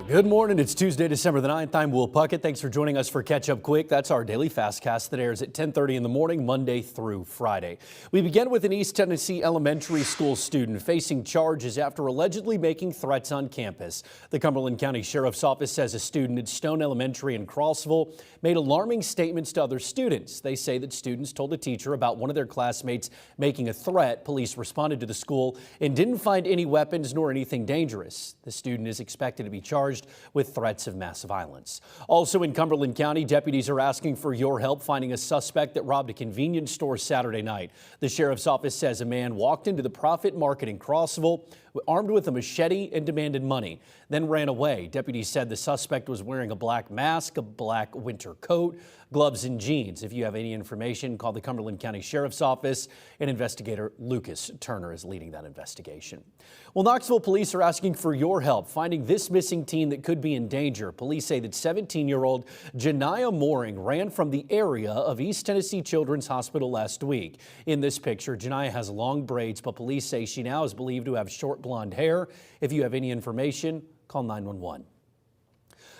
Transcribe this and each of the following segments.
Good morning. It's Tuesday, December the 9th. I'm Will Puckett. Thanks for joining us for Catch Up Quick. That's our daily fastcast that airs at 10:30 in the morning, Monday through Friday. We begin with an East Tennessee elementary school student facing charges after allegedly making threats on campus. The Cumberland County Sheriff's Office says a student at Stone Elementary in Crossville made alarming statements to other students. They say that students told a teacher about one of their classmates making a threat. Police responded to the school and didn't find any weapons nor anything dangerous. The student is expected to be charged with threats of mass violence. Also in Cumberland County, deputies are asking for your help finding a suspect that robbed a convenience store Saturday night. The sheriff's office says a man walked into the Profit Market in Crossville armed with a machete and demanded money, then ran away. Deputies said the suspect was wearing a black mask, a black winter coat, gloves and jeans. If you have any information, call the Cumberland County Sheriff's Office, and investigator Lucas Turner is leading that investigation. Well, Knoxville police are asking for your help finding this missing teen that could be in danger. Police say that 17-year-old Janiyah Mooring ran from the area of East Tennessee Children's Hospital last week. In this picture, Janiyah has long braids, but police say she now is believed to have short blonde hair. If you have any information, call 911.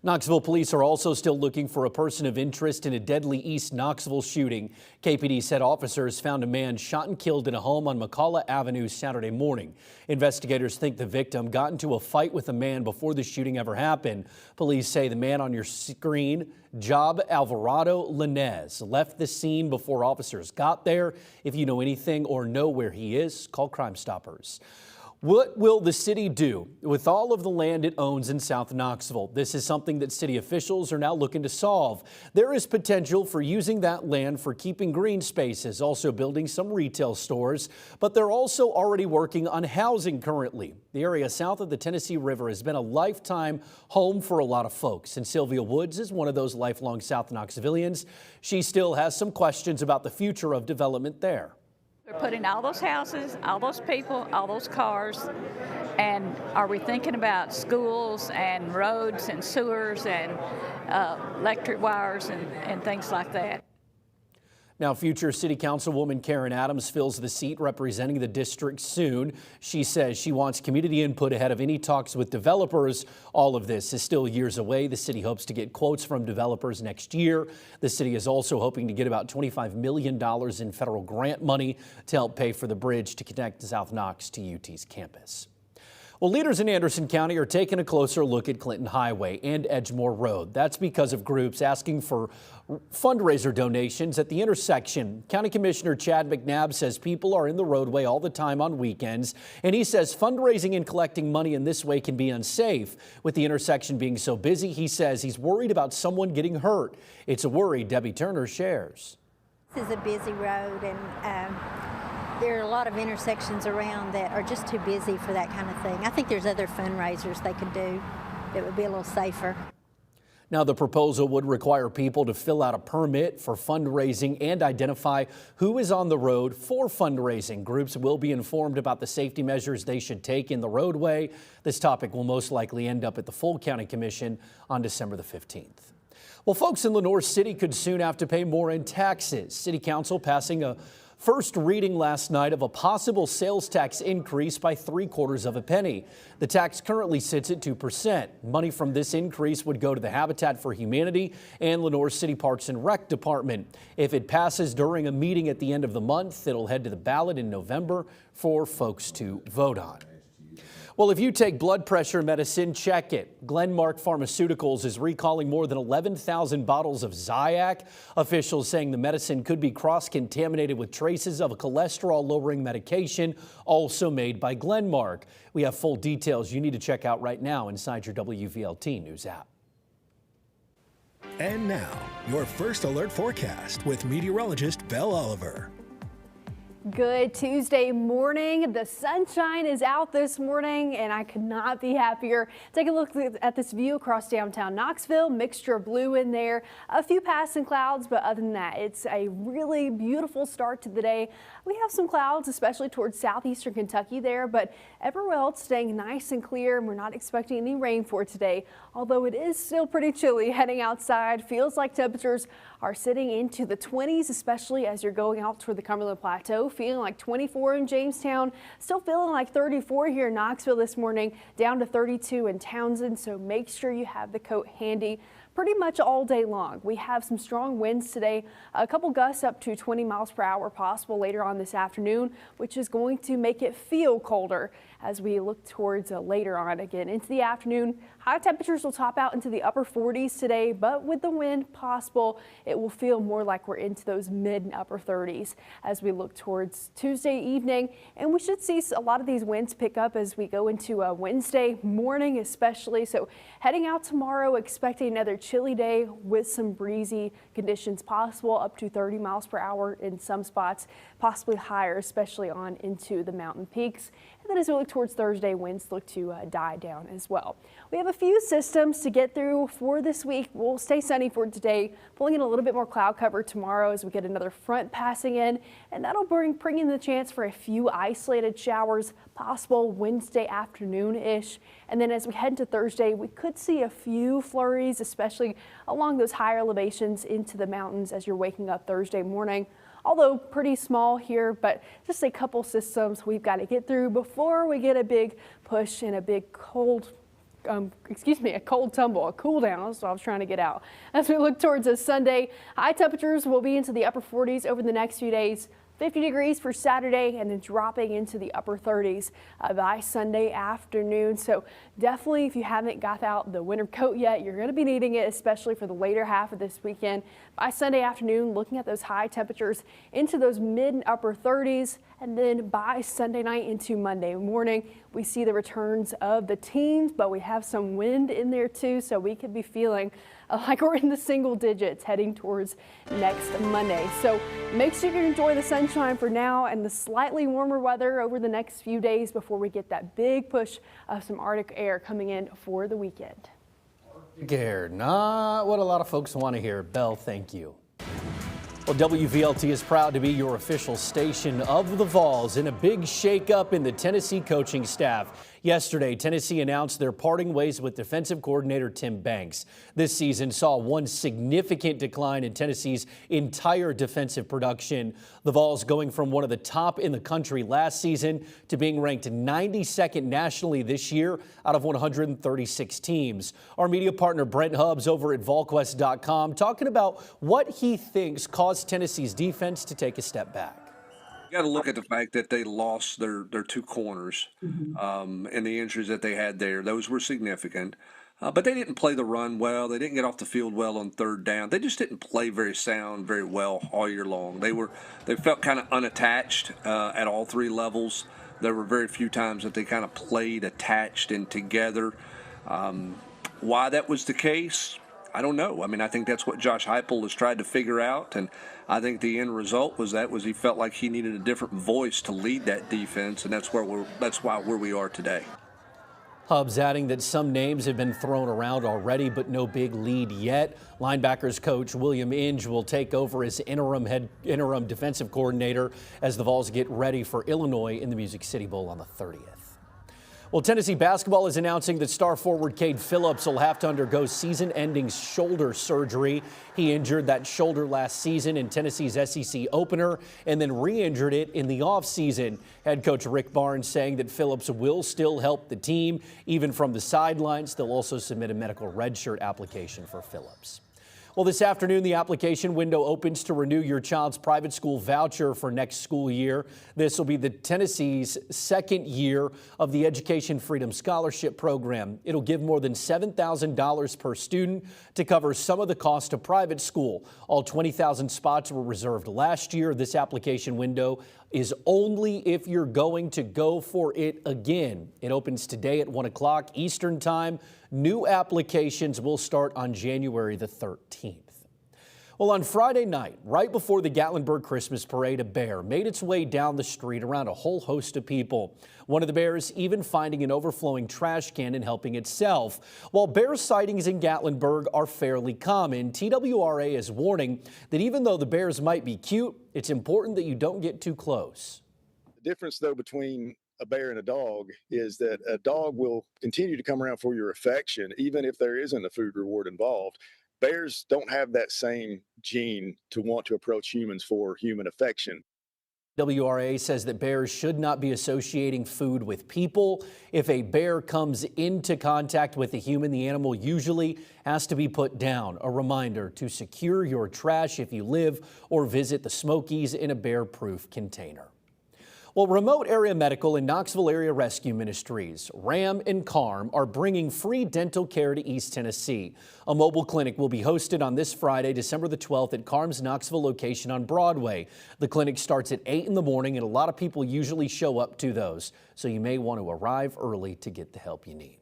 Knoxville police are also still looking for a person of interest in a deadly East Knoxville shooting. KPD said officers found a man shot and killed in a home on McCullough Avenue Saturday morning. Investigators think the victim got into a fight with a man before the shooting ever happened. Police say the man on your screen, Job Alvarado Linez, left the scene before officers got there. If you know anything or know where he is, call Crime Stoppers. What will the city do with all of the land it owns in South Knoxville? This is something that city officials are now looking to solve. There is potential for using that land for keeping green spaces, also building some retail stores, but they're also already working on housing currently. The area south of the Tennessee River has been a lifetime home for a lot of folks, and Sylvia Woods is one of those lifelong South Knoxvillians. She still has some questions about the future of development there. They're putting all those houses, all those people, all those cars, and are we thinking about schools and roads and sewers and electric wires and things like that? Now, future City Councilwoman Karen Adams fills the seat representing the district soon. She says she wants community input ahead of any talks with developers. All of this is still years away. The city hopes to get quotes from developers next year. The city is also hoping to get about $25 million in federal grant money to help pay for the bridge to connect South Knox to UT's campus. Well, leaders in Anderson County are taking a closer look at Clinton Highway and Edgemore Road. That's because of groups asking for fundraiser donations at the intersection. County Commissioner Chad McNabb says people are in the roadway all the time on weekends, and he says fundraising and collecting money in this way can be unsafe. With the intersection being so busy, he says he's worried about someone getting hurt. It's a worry Debbie Turner shares. This is a busy road, and there are a lot of intersections around that are just too busy for that kind of thing. I think there's other fundraisers they could do that would be a little safer. Now, the proposal would require people to fill out a permit for fundraising and identify who is on the road for fundraising. Groups will be informed about the safety measures they should take in the roadway. This topic will most likely end up at the full County Commission on December the 15th. Well, folks in Lenoir City could soon have to pay more in taxes. City Council passing a first reading last night of a possible sales tax increase by 3/4 of a penny. The tax currently sits at 2%. Money from this increase would go to the Habitat for Humanity and Lenoir City Parks and Rec Department. If it passes during a meeting at the end of the month, it'll head to the ballot in November for folks to vote on. Well, if you take blood pressure medicine, check it. Glenmark Pharmaceuticals is recalling more than 11,000 bottles of Zyac. Officials saying the medicine could be cross-contaminated with traces of a cholesterol-lowering medication also made by Glenmark. We have full details you need to check out right now inside your WVLT News app. And now, your first alert forecast with meteorologist Belle Oliver. Good Tuesday morning. The sunshine is out this morning and I could not be happier. Take a look at this view across downtown Knoxville. Mixture of blue in there, a few passing clouds, but other than that, it's a really beautiful start to the day. We have some clouds, especially towards southeastern Kentucky there, but everywhere else staying nice and clear, and we're not expecting any rain for today. Although it is still pretty chilly heading outside. Feels like temperatures are sitting into the 20s, especially as you're going out toward the Cumberland Plateau. feeling like 24 in Jamestown, still feeling like 34 here in Knoxville this morning, down to 32 in Townsend. So make sure you have the coat handy pretty much all day long. We have some strong winds today, a couple gusts up to 20 miles per hour possible later on this afternoon, which is going to make it feel colder as we look towards later on again into the afternoon. High temperatures will top out into the upper 40s today, but with the wind possible, it will feel more like we're into those mid and upper 30s as we look towards Tuesday evening. And we should see a lot of these winds pick up as we go into Wednesday morning, especially. So heading out tomorrow, expecting another chilly day with some breezy conditions possible, up to 30 miles per hour in some spots, possibly higher, especially on into the mountain peaks. And then as we look towards Thursday, winds look to die down as well. We have a few systems to get through for this week. We'll stay sunny for today, pulling in a little bit more cloud cover tomorrow as we get another front passing in, and that'll bring in the chance for a few isolated showers possible Wednesday afternoon-ish. And then as we head into Thursday, we could see a few flurries, especially along those higher elevations into the mountains as you're waking up Thursday morning. Although pretty small here, but just a couple systems we've got to get through before we get a big push and a big cold a cold tumble, a cool down. That's what I was trying to get out. As we look towards a Sunday, high temperatures will be into the upper 40s over the next few days. 50 degrees for Saturday and then dropping into the upper 30s by Sunday afternoon. So definitely, if you haven't got out the winter coat yet, you're going to be needing it, especially for the later half of this weekend. By Sunday afternoon, looking at those high temperatures into those mid and upper 30s. And then by Sunday night into Monday morning, we see the returns of the teens, but we have some wind in there too. So we could be feeling like we're in the single digits heading towards next Monday. So make sure you enjoy the sunshine for now and the slightly warmer weather over the next few days before we get that big push of some Arctic air coming in for the weekend. Arctic air, not what a lot of folks want to hear. Belle, thank you. Well, WVLT is proud to be your official station of the Vols in a big shakeup in the Tennessee coaching staff. Yesterday, Tennessee announced they're parting ways with defensive coordinator Tim Banks. This season saw one significant decline in Tennessee's entire defensive production. The Vols going from one of the top in the country last season to being ranked 92nd nationally this year out of 136 teams. Our media partner Brent Hubbs over at VolQuest.com talking about what he thinks caused Tennessee's defense to take a step back. You got to look at the fact that they lost their two corners and the injuries that they had there. Those were significant. But they didn't play the run well. They didn't get off the field well on third down. They just didn't play very sound, very well all year long. They felt kind of unattached at all three levels. There were very few times that they kind of played attached and together. Why that was the case, I don't know. I mean, I think that's what Josh Heupel has tried to figure out, and I think the end result was he felt like he needed a different voice to lead that defense, and that's where we are today. Hubbs adding that some names have been thrown around already, but no big lead yet. Linebackers coach William Inge will take over as interim defensive coordinator as the Vols get ready for Illinois in the Music City Bowl on the 30th. Well, Tennessee basketball is announcing that star forward Cade Phillips will have to undergo season-ending shoulder surgery. He injured that shoulder last season in Tennessee's SEC opener and then re-injured it in the offseason. Head coach Rick Barnes saying that Phillips will still help the team, even from the sidelines. They'll also submit a medical redshirt application for Phillips. Well, this afternoon, the application window opens to renew your child's private school voucher for next school year. This will be the Tennessee's second year of the Education Freedom Scholarship Program. It'll give more than $7,000 per student to cover some of the cost of private school. All 20,000 spots were reserved last year. This application window is only if you're going to go for it again. It opens today at 1 o'clock Eastern Time. New applications will start on January the 13th. Well, on Friday night, right before the Gatlinburg Christmas Parade, a bear made its way down the street around a whole host of people. One of the bears even finding an overflowing trash can and helping itself. While bear sightings in Gatlinburg are fairly common, TWRA is warning that even though the bears might be cute, it's important that you don't get too close. The difference, though, between a bear and a dog is that a dog will continue to come around for your affection, even if there isn't a food reward involved. Bears don't have that same gene to want to approach humans for human affection. WRA says that bears should not be associating food with people. If a bear comes into contact with a human, the animal usually has to be put down. A reminder to secure your trash if you live or visit the Smokies in a bear-proof container. Well, Remote Area Medical and Knoxville Area Rescue Ministries, RAM and CARM, are bringing free dental care to East Tennessee. A mobile clinic will be hosted on this Friday, December the 12th at CARM's Knoxville location on Broadway. The clinic starts at 8 in the morning, and a lot of people usually show up to those, so you may want to arrive early to get the help you need.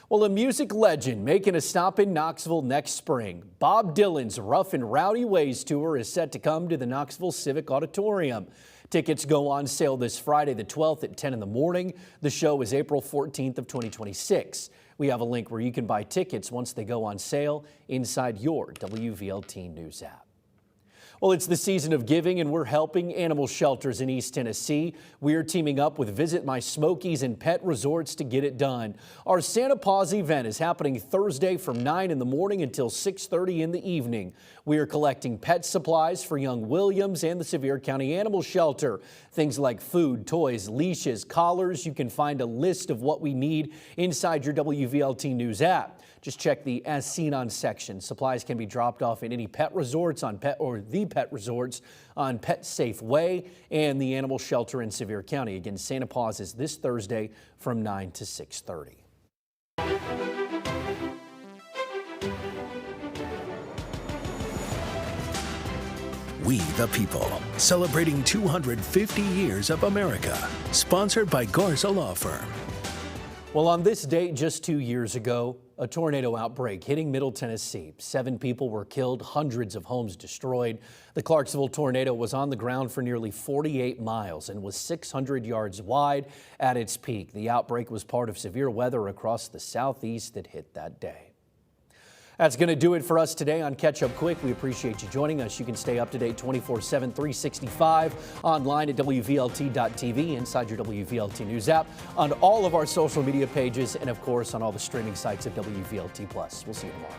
Well, a music legend making a stop in Knoxville next spring. Bob Dylan's Rough and Rowdy Ways tour is set to come to the Knoxville Civic Auditorium. Tickets go on sale this Friday the 12th at 10 in the morning. The show is April 14th of 2026. We have a link where you can buy tickets once they go on sale inside your WVLT News app. Well, it's the season of giving, and we're helping animal shelters in East Tennessee. We're teaming up with Visit My Smokies and Pet Resorts to get it done. Our Santa Paws event is happening Thursday from 9 in the morning until 6:30 in the evening. We are collecting pet supplies for young Williams and the Sevier County Animal Shelter. Things like food, toys, leashes, collars. You can find a list of what we need inside your WVLT News app. Just check the As Seen On section. Supplies can be dropped off in any pet resorts on Pet Resorts on Pet Safe Way and the Animal Shelter in Sevier County. Again, Santa Paws is this Thursday from 9 to 6:30. We the People, celebrating 250 years of America. Sponsored by Garza Law Firm. Well, on this date just 2 years ago, a tornado outbreak hitting Middle Tennessee. 7 people were killed, hundreds of homes destroyed. The Clarksville tornado was on the ground for nearly 48 miles and was 600 yards wide at its peak. The outbreak was part of severe weather across the southeast that hit that day. That's going to do it for us today on Catch Up Quick. We appreciate you joining us. You can stay up to date 24/7, 365 online at WVLT.tv, inside your WVLT News app, on all of our social media pages, and of course on all the streaming sites of WVLT+. We'll see you tomorrow.